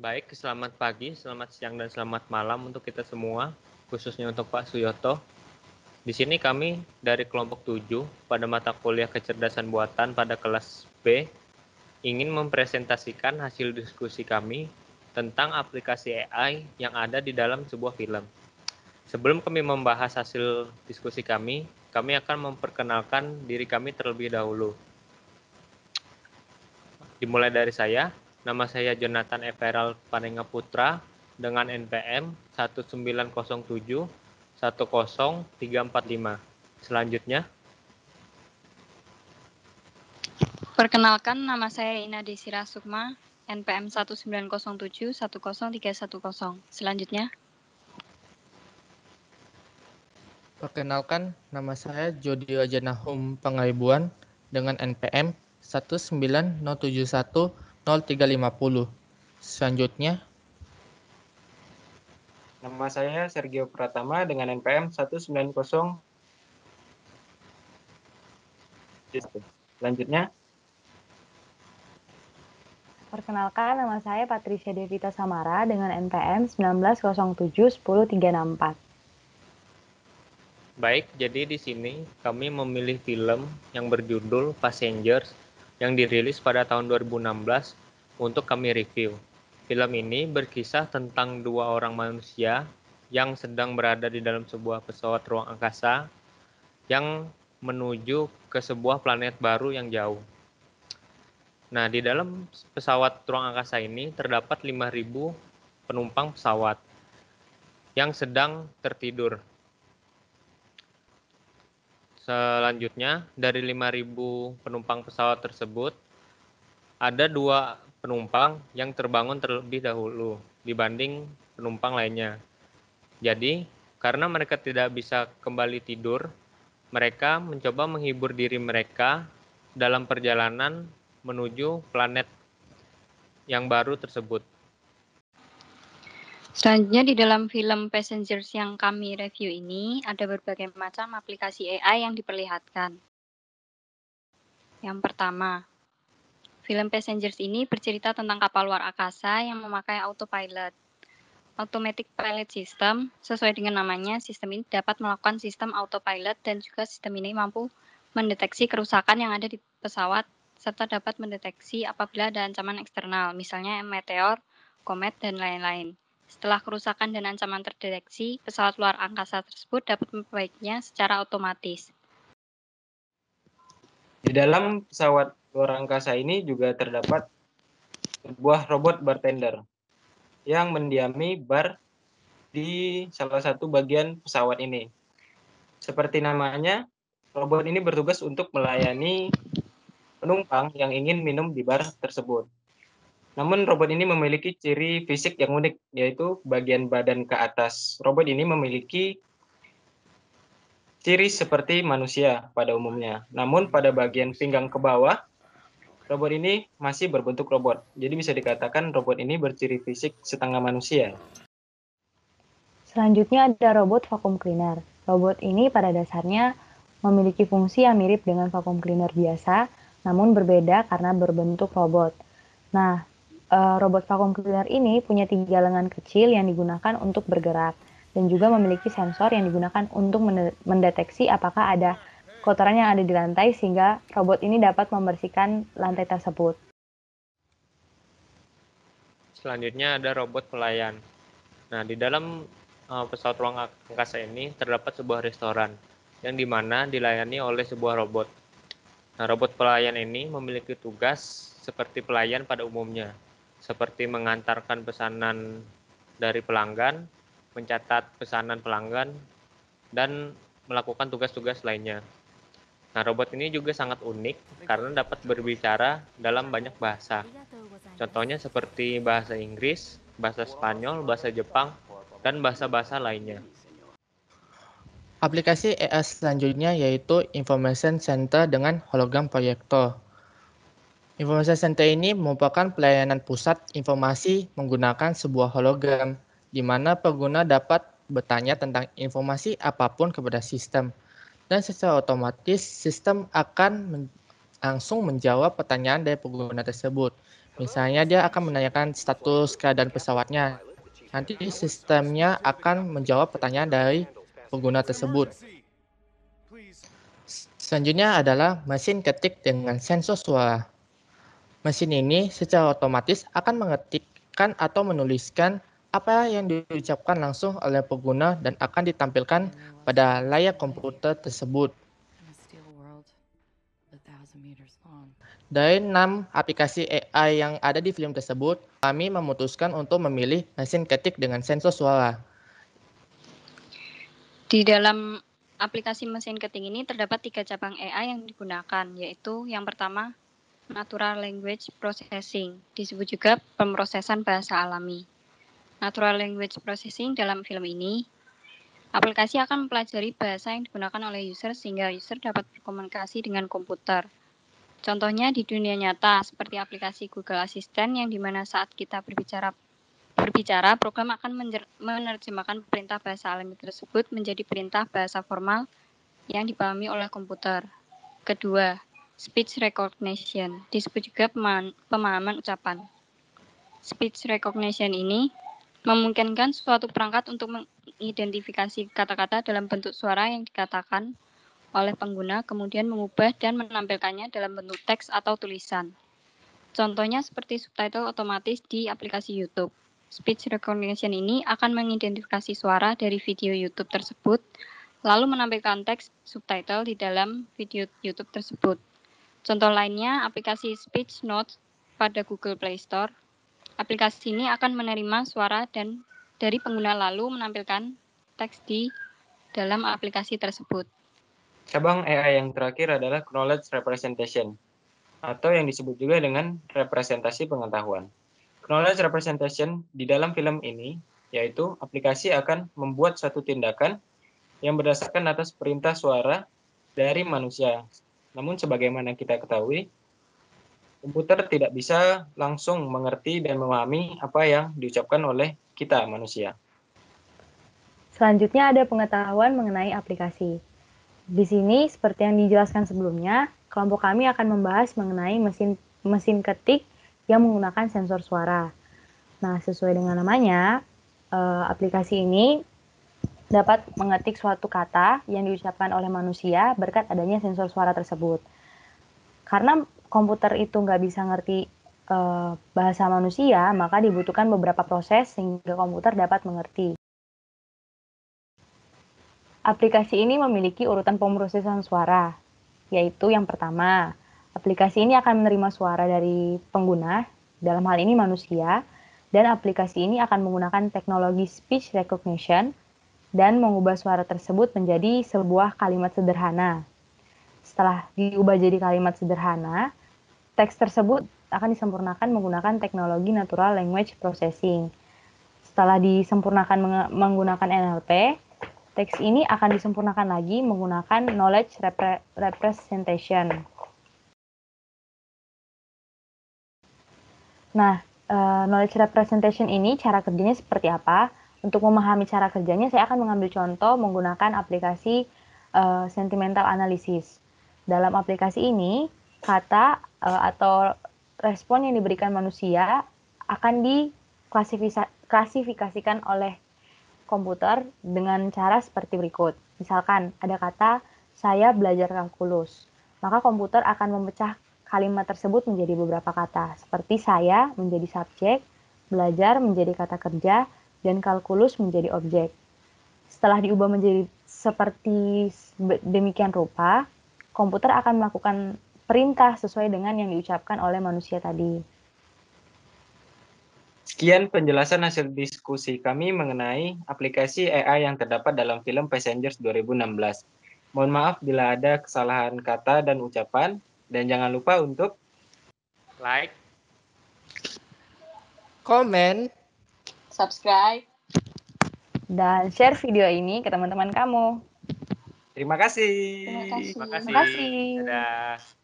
Baik, selamat pagi, selamat siang, dan selamat malam untuk kita semua, khususnya untuk Pak Suyoto. Di sini kami dari kelompok 7 pada mata kuliah kecerdasan buatan pada kelas B ingin mempresentasikan hasil diskusi kami tentang aplikasi AI yang ada di dalam sebuah film. Sebelum kami membahas hasil diskusi kami akan memperkenalkan diri kami terlebih dahulu. Dimulai dari saya, nama saya Jonathan Everal Panenga Putra dengan NPM 1907 10345. Selanjutnya, Perkenalkan, nama saya Ina Desira Sukma, NPM 1907 10310. Selanjutnya, Perkenalkan, nama saya Jody Ajanahum Pangaibuan dengan NPM 190710350. Selanjutnya, Nama saya Sergio Pratama dengan NPM 190. Selanjutnya, Perkenalkan, nama saya Patricia Devita Samara dengan NPM 1907 10364. baik, jadi di sini kami memilih film yang berjudul Passengers yang dirilis pada tahun 2016 untuk kami review. Film ini berkisah tentang dua orang manusia yang sedang berada di dalam sebuah pesawat ruang angkasa yang menuju ke sebuah planet baru yang jauh. Nah, di dalam pesawat ruang angkasa ini terdapat 5.000 penumpang pesawat yang sedang tertidur. Selanjutnya, dari 5.000 penumpang pesawat tersebut, ada 2 penumpang yang terbangun terlebih dahulu dibanding penumpang lainnya. Jadi, karena mereka tidak bisa kembali tidur, mereka mencoba menghibur diri mereka dalam perjalanan menuju planet yang baru tersebut. selanjutnya di dalam film Passengers yang kami review ini ada berbagai macam aplikasi AI yang diperlihatkan. Yang pertama, film Passengers ini bercerita tentang kapal luar angkasa yang memakai autopilot. Automatic Pilot System, sesuai dengan namanya, sistem ini dapat melakukan sistem autopilot dan juga sistem ini mampu mendeteksi kerusakan yang ada di pesawat serta dapat mendeteksi apabila ada ancaman eksternal, misalnya meteor, komet, dan lain-lain. Setelah kerusakan dan ancaman terdeteksi, pesawat luar angkasa tersebut dapat memperbaikinya secara otomatis. di dalam pesawat luar angkasa ini juga terdapat sebuah robot bartender yang mendiami bar di salah satu bagian pesawat ini. Seperti namanya, robot ini bertugas untuk melayani penumpang yang ingin minum di bar tersebut. Namun robot ini memiliki ciri fisik yang unik, yaitu bagian badan ke atas. Robot ini memiliki ciri seperti manusia pada umumnya. Namun pada bagian pinggang ke bawah, robot ini masih berbentuk robot. Jadi bisa dikatakan robot ini berciri fisik setengah manusia. Selanjutnya ada robot vacuum cleaner. Robot ini pada dasarnya memiliki fungsi yang mirip dengan vacuum cleaner biasa, namun berbeda karena berbentuk robot. Nah, robot vacuum cleaner ini punya 3 lengan kecil yang digunakan untuk bergerak dan juga memiliki sensor yang digunakan untuk mendeteksi apakah ada kotoran yang ada di lantai sehingga robot ini dapat membersihkan lantai tersebut. Selanjutnya ada robot pelayan. Nah, di dalam pesawat ruang angkasa ini terdapat sebuah restoran yang dimana dilayani oleh sebuah robot. Nah, robot pelayan ini memiliki tugas seperti pelayan pada umumnya, seperti mengantarkan pesanan dari pelanggan, mencatat pesanan pelanggan, dan melakukan tugas-tugas lainnya. Nah, robot ini juga sangat unik karena dapat berbicara dalam banyak bahasa. Contohnya seperti bahasa Inggris, bahasa Spanyol, bahasa Jepang, dan bahasa-bahasa lainnya. aplikasi AI selanjutnya yaitu Information Center dengan hologram proyektor. Information Center ini merupakan pelayanan pusat informasi menggunakan sebuah hologram, di mana pengguna dapat bertanya tentang informasi apapun kepada sistem, dan secara otomatis sistem akan langsung menjawab pertanyaan dari pengguna tersebut. Misalnya dia akan menanyakan status keadaan pesawatnya. Nanti sistemnya akan menjawab pertanyaan dari pengguna tersebut. Selanjutnya adalah mesin ketik dengan sensor suara. Mesin ini secara otomatis akan mengetikkan atau menuliskan apa yang diucapkan langsung oleh pengguna dan akan ditampilkan pada layar komputer tersebut. Dari 6 aplikasi AI yang ada di film tersebut, kami memutuskan untuk memilih mesin ketik dengan sensor suara. Di dalam aplikasi mesin ketik ini terdapat 3 cabang AI yang digunakan, yaitu yang pertama, Natural Language Processing, disebut juga pemrosesan bahasa alami. Natural Language Processing dalam film ini, aplikasi akan mempelajari bahasa yang digunakan oleh user sehingga user dapat berkomunikasi dengan komputer. Contohnya di dunia nyata, seperti aplikasi Google Assistant yang dimana saat kita berbicara, program akan menerjemahkan perintah bahasa alami tersebut menjadi perintah bahasa formal yang dipahami oleh komputer. Kedua, Speech Recognition, disebut juga pemahaman ucapan. Speech Recognition ini memungkinkan suatu perangkat untuk mengidentifikasi kata-kata dalam bentuk suara yang dikatakan oleh pengguna, kemudian mengubah dan menampilkannya dalam bentuk teks atau tulisan. Contohnya seperti subtitle otomatis di aplikasi YouTube. Speech recognition ini akan mengidentifikasi suara dari video YouTube tersebut, lalu menampilkan teks subtitle di dalam video YouTube tersebut. Contoh lainnya, aplikasi Speech Notes pada Google Play Store. Aplikasi ini akan menerima suara dan dari pengguna lalu menampilkan teks di dalam aplikasi tersebut. Cabang AI yang terakhir adalah Knowledge Representation, atau yang disebut juga dengan representasi pengetahuan. Knowledge Representation di dalam film ini, yaitu aplikasi akan membuat suatu tindakan yang berdasarkan atas perintah suara dari manusia. Namun sebagaimana kita ketahui, komputer tidak bisa langsung mengerti dan memahami apa yang diucapkan oleh kita manusia. Selanjutnya ada pengetahuan mengenai aplikasi. Di sini, seperti yang dijelaskan sebelumnya, kelompok kami akan membahas mengenai mesin ketik yang menggunakan sensor suara. Nah, sesuai dengan namanya, aplikasi ini dapat mengetik suatu kata yang diucapkan oleh manusia berkat adanya sensor suara tersebut. Karena komputer itu nggak bisa ngerti bahasa manusia, maka dibutuhkan beberapa proses sehingga komputer dapat mengerti. Aplikasi ini memiliki urutan pemrosesan suara, yaitu yang pertama, aplikasi ini akan menerima suara dari pengguna, dalam hal ini manusia, dan aplikasi ini akan menggunakan teknologi speech recognition dan mengubah suara tersebut menjadi sebuah kalimat sederhana. Setelah diubah jadi kalimat sederhana, teks tersebut akan disempurnakan menggunakan teknologi Natural Language Processing. Setelah disempurnakan menggunakan NLP, teks ini akan disempurnakan lagi menggunakan Knowledge Representation. Nah, Knowledge Representation ini cara kerjanya seperti apa? Untuk memahami cara kerjanya, saya akan mengambil contoh menggunakan aplikasi Sentimental Analysis. Dalam aplikasi ini, kata atau respon yang diberikan manusia akan diklasifikasikan oleh komputer dengan cara seperti berikut. Misalkan ada kata, saya belajar kalkulus. Maka komputer akan memecah kalimat tersebut menjadi beberapa kata. Seperti saya menjadi subjek, belajar menjadi kata kerja, dan kalkulus menjadi objek. Setelah diubah menjadi seperti demikian rupa, komputer akan melakukan perintah sesuai dengan yang diucapkan oleh manusia tadi. Sekian penjelasan hasil diskusi kami mengenai aplikasi AI yang terdapat dalam film Passengers 2016. Mohon maaf bila ada kesalahan kata dan ucapan, dan jangan lupa untuk Like, Komen, Subscribe. Dan share video ini ke teman-teman kamu. terima kasih. Terima kasih. terima kasih. Terima kasih. Dadah.